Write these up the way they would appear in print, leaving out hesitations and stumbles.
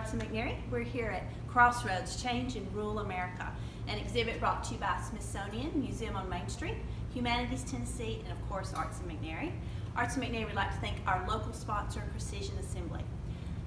Arts in McNairy. We're here at Crossroads, Change in Rural America, an exhibit brought to you by Smithsonian Museum on Main Street, Humanities Tennessee, and of course Arts in McNairy. Arts in McNairy would like to thank our local sponsor, Precision Assembly.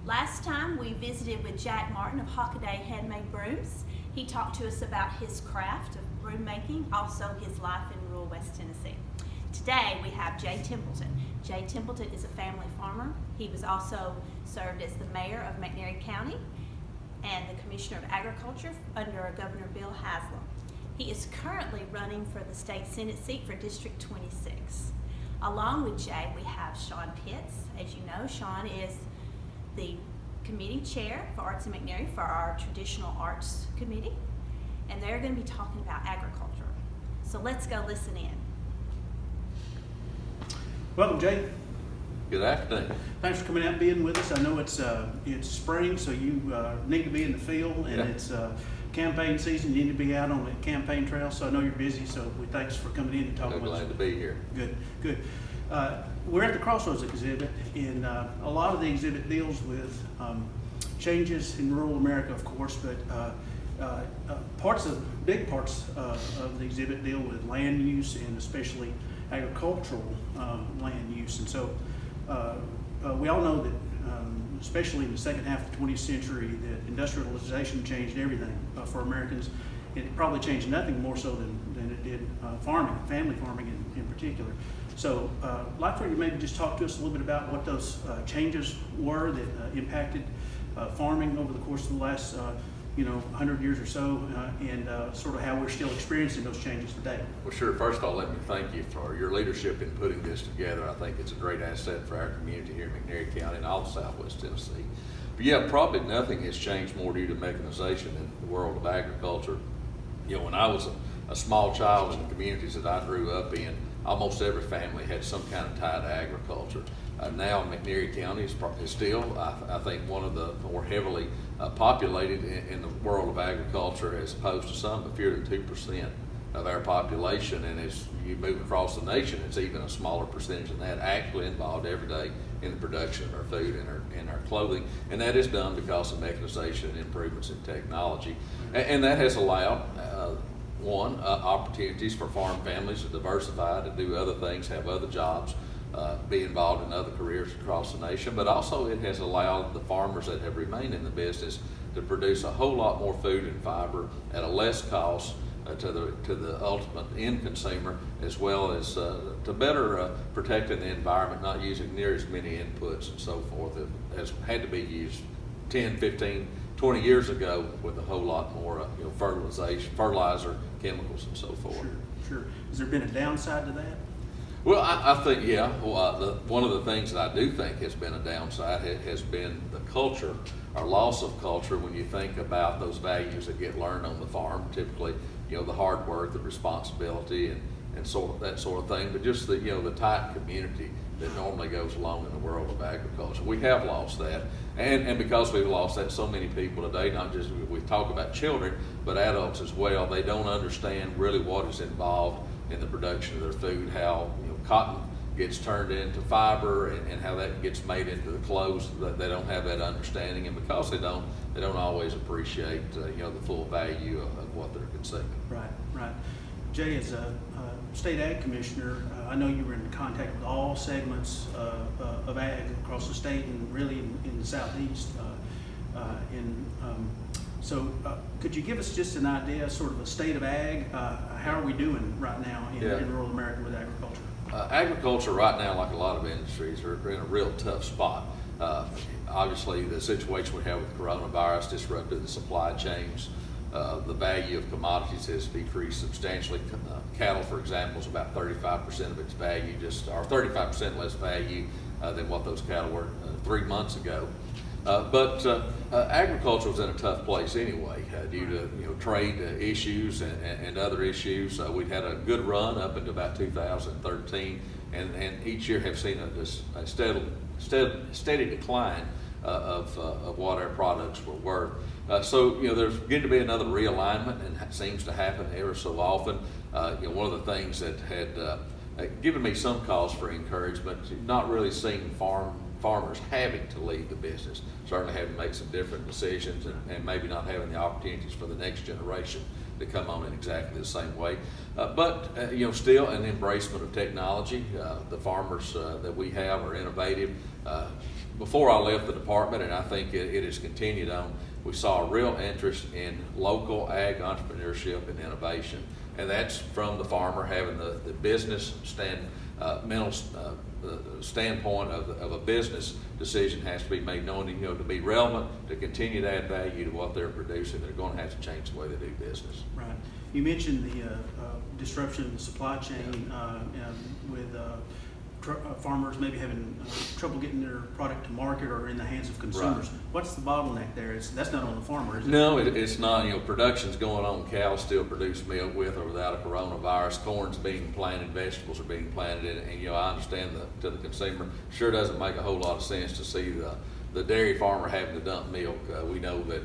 Last time we visited with Jack Martin of Hockaday Handmade Brooms. He talked to us about his craft of broom making, also his life in rural West Tennessee. Today we have Jay Templeton. Jay Templeton is a family farmer. He was also served as the mayor of McNairy County and the commissioner of agriculture under Governor Bill Haslam. He is currently running for the state senate seat for District 26. Along with Jay, we have Sean Pitts. As you know, Sean is the committee chair for Arts in McNairy for our traditional arts committee, and they're going to be talking about agriculture. So let's go listen in. Welcome, Jay. Good afternoon. Thanks for coming out and being with us. I know it's spring, so you need to be in the field, and Yeah. it's campaign season. You need to be out on the campaign trail, so I know you're busy, so thanks for coming in and talking I'm with us. glad to be here. Good. We're at the Crossroads exhibit, and a lot of the exhibit deals with changes in rural America, of course, but big parts of the exhibit deal with land use and especially agricultural land use. And so we all know that, especially in the second half of the 20th century, that industrialization changed everything for Americans. It probably changed nothing more so than it did farming, family farming in particular. So I'd like for you to maybe just talk to us a little bit about what those changes were that impacted farming over the course of the last 100 years or so, and sort of how we're still experiencing those changes today. Well, sure. First of all, let me thank you for your leadership in putting this together. I think it's a great asset for our community here in McNairy County and all of Southwest Tennessee. But yeah, probably nothing has changed more due to mechanization in the world of agriculture. When I was a small child in the communities that I grew up in, almost every family had some kind of tie to agriculture. Now McNairy County is still, I think, one of the more heavily populated in the world of agriculture, as opposed to some, but fewer than 2% of our population. And as you move across the nation, it's even a smaller percentage than that actually involved every day in the production of our food and our clothing. And that is done because of mechanization and improvements in technology. And that has allowed opportunities for farm families to diversify, to do other things, have other jobs, be involved in other careers across the nation, but also it has allowed the farmers that have remained in the business to produce a whole lot more food and fiber at a less cost to the ultimate end consumer, as well as to better protecting the environment, not using near as many inputs and so forth that has had to be used 10, 15, 20 years ago with a whole lot more fertilizer, chemicals, and so forth. Sure. Has there been a downside to that? Well, I think, yeah. One of the things that I do think has been a downside has been the culture, or loss of culture, when you think about those values that get learned on the farm, typically, the hard work, the responsibility, and sort of that sort of thing, but just the tight community that normally goes along in the world of agriculture. We have lost that, and because we've lost that, so many people today, not just, we talk about children, but adults as well, they don't understand really what is involved in the production of their food, how cotton gets turned into fiber and how that gets made into the clothes. That they don't have that understanding, and because they don't always appreciate the full value of what they're consuming. Right. Jay, as a state ag commissioner, I know you were in contact with all segments of ag across the state and really in the southeast. So could you give us just an idea, sort of a state of ag? How are we doing right now in rural America with agriculture? Agriculture right now, like a lot of industries, are in a real tough spot. Obviously, the situation we have with coronavirus disrupted the supply chains. The value of commodities has decreased substantially. Cattle, for example, is about 35% of its value, or 35% less value than what those cattle were 3 months ago. But agriculture was in a tough place anyway, due to trade issues and other issues. We'd had a good run up into about 2013, and each year have seen a steady decline of what our products were worth. So there's going to be another realignment, and it seems to happen ever so often. One of the things that had given me some cause for encouragement, not really seeing farm farmers having to leave the business, certainly having to make some different decisions and maybe not having the opportunities for the next generation to come on in exactly the same way. But still an embracement of technology. The farmers that we have are innovative. Before I left the department, and I think it has continued on, we saw a real interest in local ag entrepreneurship and innovation. And that's from the farmer having the business mental standpoint of a business decision has to be made, knowing to be relevant, to continue to add value to what they're producing. They're going to have to change the way they do business. Right. You mentioned the disruption of the supply chain with farmers maybe having trouble getting their product to market or in the hands of consumers. Right. What's the bottleneck there? That's not on the farmer, is it? No, it's not. Production's going on. Cows still produce milk with or without a coronavirus. Corn's being planted, vegetables are being planted, and I understand to the consumer, sure doesn't make a whole lot of sense to see the dairy farmer having to dump milk. We know that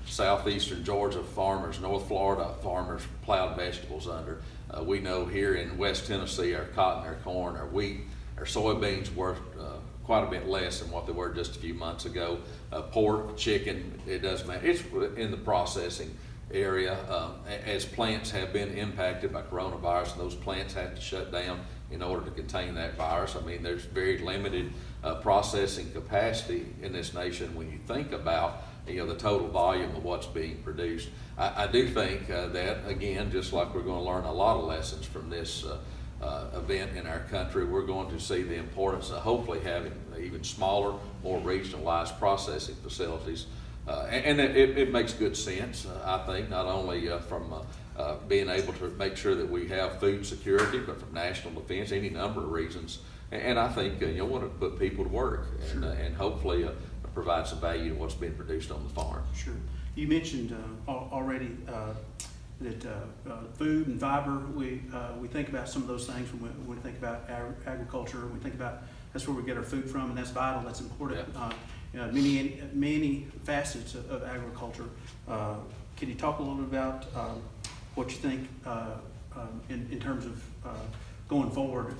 southeastern Georgia farmers, North Florida farmers plowed vegetables under. We know here in West Tennessee, our cotton, our corn, our wheat, our soybeans worth quite a bit less than what they were just a few months ago. Pork, chicken, it doesn't matter. It's in the processing area. As plants have been impacted by coronavirus, those plants have to shut down in order to contain that virus. I mean, there's very limited processing capacity in this nation when you think about the total volume of what's being produced. I do think that, again, just like we're going to learn a lot of lessons from this event in our country, we're going to see the importance of hopefully having even smaller, more regionalized processing facilities. And it makes good sense, I think, not only from being able to make sure that we have food security, but from national defense, any number of reasons. And I think you want to put people to work and hopefully provide some value to what's being produced on the farm. Sure. You mentioned already that food and fiber, we think about some of those things when we think about agriculture. We think about that's where we get our food from, and that's vital, that's important. Yeah. Many facets of agriculture. Can you talk a little bit about what you think in terms of going forward,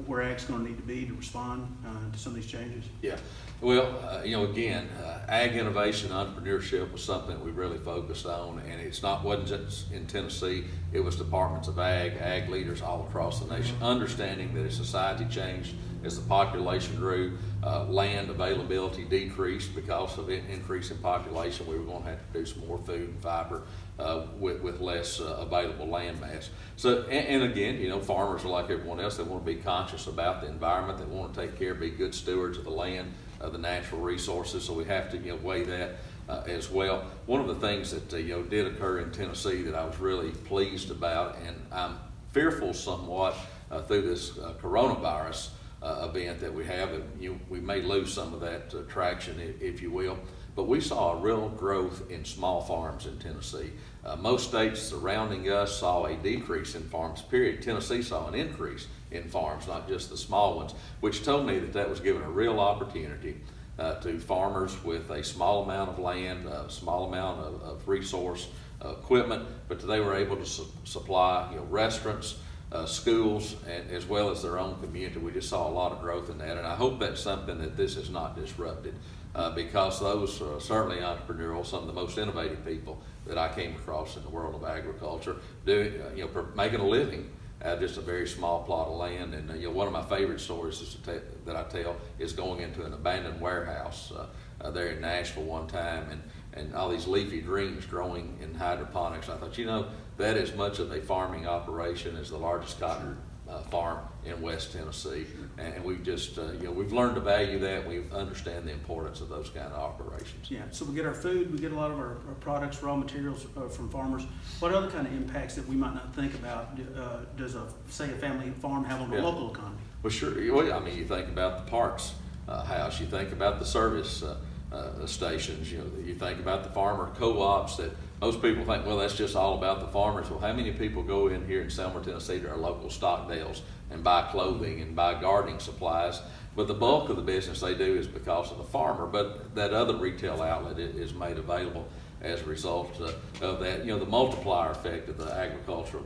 where ag's going to need to be to respond to some of these changes? Yeah. Well, again, ag innovation entrepreneurship was something that we really focused on, and wasn't just in Tennessee. It was departments of ag leaders all across the nation, understanding that as society changed, as the population grew, land availability decreased because of increase in population. We were going to have to produce more food and fiber with less available land mass. So, and again, farmers are like everyone else. They want to be conscious about the environment. They want to take care, be good stewards of the land, the natural resources. So we have to weigh that as well. One of the things that did occur in Tennessee that I was really pleased about, and I'm fearful somewhat through this coronavirus event that we have, we may lose some of that traction, if you will. But we saw a real growth in small farms in Tennessee. Most states surrounding us saw a decrease in farms, period. Tennessee saw an increase in farms, not just the small ones, which told me that was giving a real opportunity to farmers with a small amount of land, a small amount of resource equipment, but they were able to supply restaurants, schools, and as well as their own community. We just saw a lot of growth in that, and I hope that's something that this is not disrupted, because those are certainly entrepreneurial, some of the most innovative people that I came across in the world of agriculture, making a living at just a very small plot of land. And one of my favorite stories that I tell is going into an abandoned warehouse there in Nashville one time, and all these leafy greens growing in hydroponics. I thought, that is much of a farming operation as the largest cotton farm in West Tennessee, and we've just we've learned to value that. We understand the importance of those kind of operations. Yeah. So we get our food, we get a lot of our products, raw materials from farmers. What other kind of impacts that we might not think about does a family farm have on the local economy? Well, sure. You think about the parts house. You think about the service stations. You think about the farmer co-ops that most people think, well, that's just all about the farmers. Well, how many people go in here in Selmer, Tennessee to our local Stockdales and buy clothing and buy gardening supplies? But the bulk of the business they do is because of the farmer, but that other retail outlet is made available as a result of that. The multiplier effect of the agricultural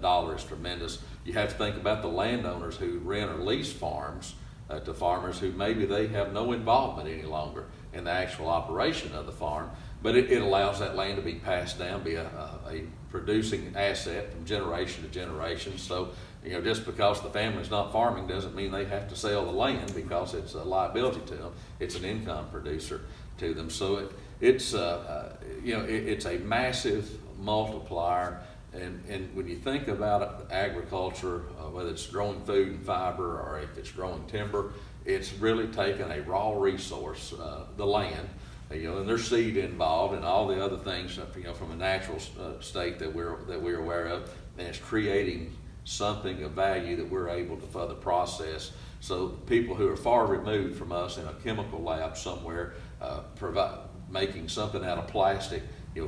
dollar is tremendous. You have to think about the landowners who rent or lease farms to farmers who maybe they have no involvement any longer in the actual operation of the farm, but it allows that land to be passed down, be a producing asset from generation to generation. So, just because the family's not farming doesn't mean they have to sell the land because it's a liability to them. It's an income producer to them. So it's a massive multiplier. And when you think about it, agriculture, whether it's growing food and fiber or if it's growing timber, it's really taken a raw resource, the land, and there's seed involved and all the other things, from a natural state that we're aware of, and it's creating something of value that we're able to further process. So people who are far removed from us in a chemical lab somewhere, making something out of plastic,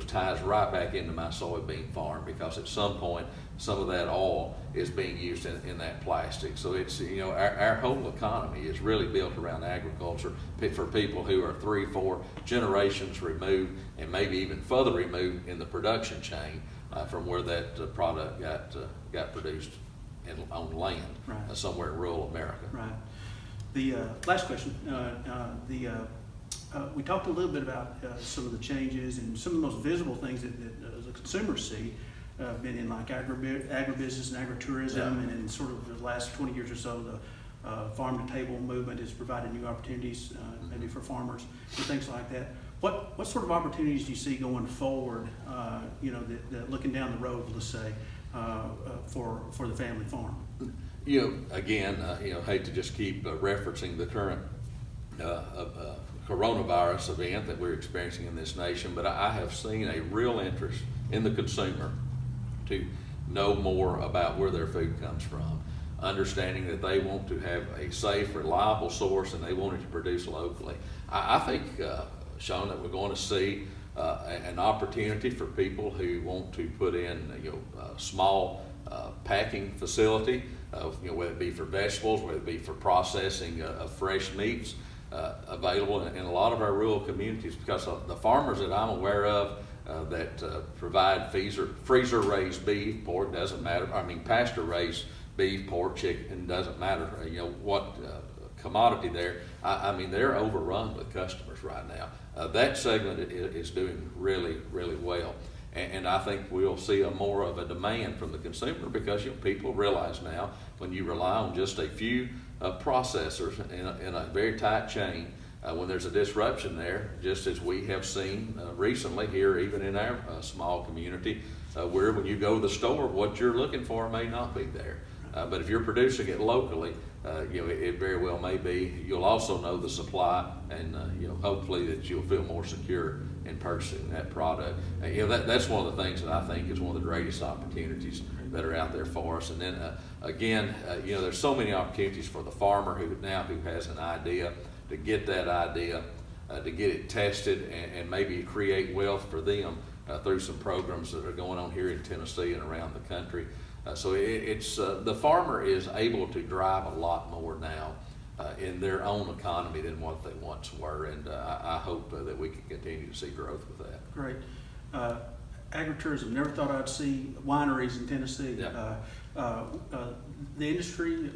ties right back into my soybean farm, because at some point some of that oil is being used in that plastic. So it's, our whole economy is really built around agriculture for people who are 3-4 generations removed and maybe even further removed in the production chain from where that product got produced on land. Right. Somewhere in rural America. Right. The last question. We talked a little bit about some of the changes and some of the most visible things that the consumers see. Been in like agribusiness and agritourism, Yeah. and in sort of the last 20 years or so, the farm-to-table movement has provided new opportunities, maybe for farmers and things like that. What sort of opportunities do you see going forward? Looking down the road, let's say, for the family farm. Again, hate to just keep referencing the current coronavirus event that we're experiencing in this nation, but I have seen a real interest in the consumer to know more about where their food comes from, understanding that they want to have a safe, reliable source, and they want it to produce locally. I think, Sean, that we're going to see an opportunity for people who want to put in a small packing facility, whether it be for vegetables, whether it be for processing of fresh meats, available in a lot of our rural communities, because the farmers that I'm aware of that provide freezer raised beef, pork, doesn't matter, pasture raised beef, pork, chicken, doesn't matter, what commodity there, they're overrun with customers right now. That segment is doing really, really well. And I think we'll see more of a demand from the consumer, because people realize now when you rely on just a few processors in a very tight chain, when there's a disruption there, just as we have seen recently here, even in our small community, where when you go to the store, what you're looking for may not be there. But if you're producing it locally, it very well may be. You'll also know the supply, and hopefully that you'll feel more secure in purchasing that product. That's one of the things that I think is one of the greatest opportunities that are out there for us. And then again, there's so many opportunities for the farmer who has an idea, to get that idea, to get it tested, and maybe create wealth for them through some programs that are going on here in Tennessee and around the country. So it's the farmer is able to drive a lot more now in their own economy than what they once were, and I hope that we can continue to see growth with that. Great. Agritourism, never thought I'd see wineries in Tennessee. Yeah. The industry,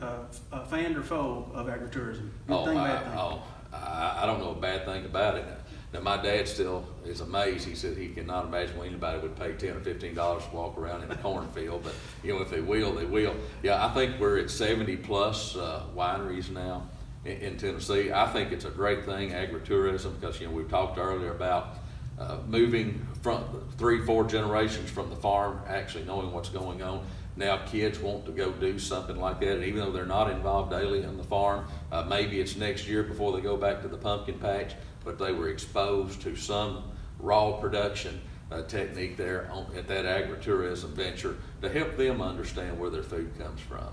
fan or foe of agritourism? Good thing, bad thing? I don't know a bad thing about it. Now, my dad still is amazed. He said he cannot imagine why anybody would pay $10 or $15 to walk around in a cornfield, but if they will, they will. Yeah, I think we're at 70 plus wineries now in Tennessee. I think it's a great thing, agritourism, because we talked earlier about moving from 3-4 generations from the farm, actually knowing what's going on. Now kids want to go do something like that, and even though they're not involved daily on the farm, maybe it's next year before they go back to the pumpkin patch, but they were exposed to some raw production technique there at that agritourism venture to help them understand where their food comes from.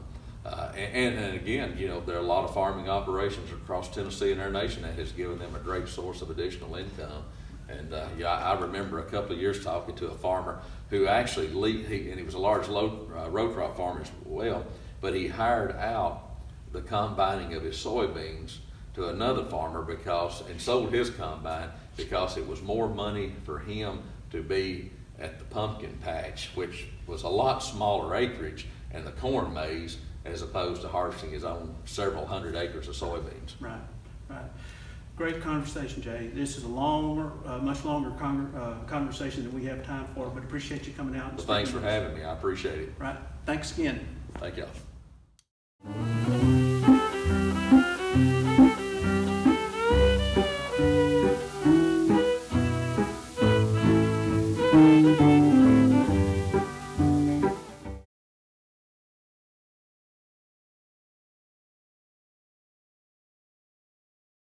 And again, there are a lot of farming operations across Tennessee and our nation that has given them a great source of additional income. And I remember a couple of years talking to a farmer who actually, and he was a large row crop farmer as well, but he hired out the combining of his soybeans to another farmer and sold his combine because it was more money for him to be at the pumpkin patch, which was a lot smaller acreage, and the corn maze as opposed to harvesting his own several hundred acres of soybeans. Right, right. Great conversation, Jay. This is a longer, much longer conversation than we have time for, but appreciate you coming out. And But thanks for speaking with us. having me, I appreciate it. Right, thanks again. Thank y'all.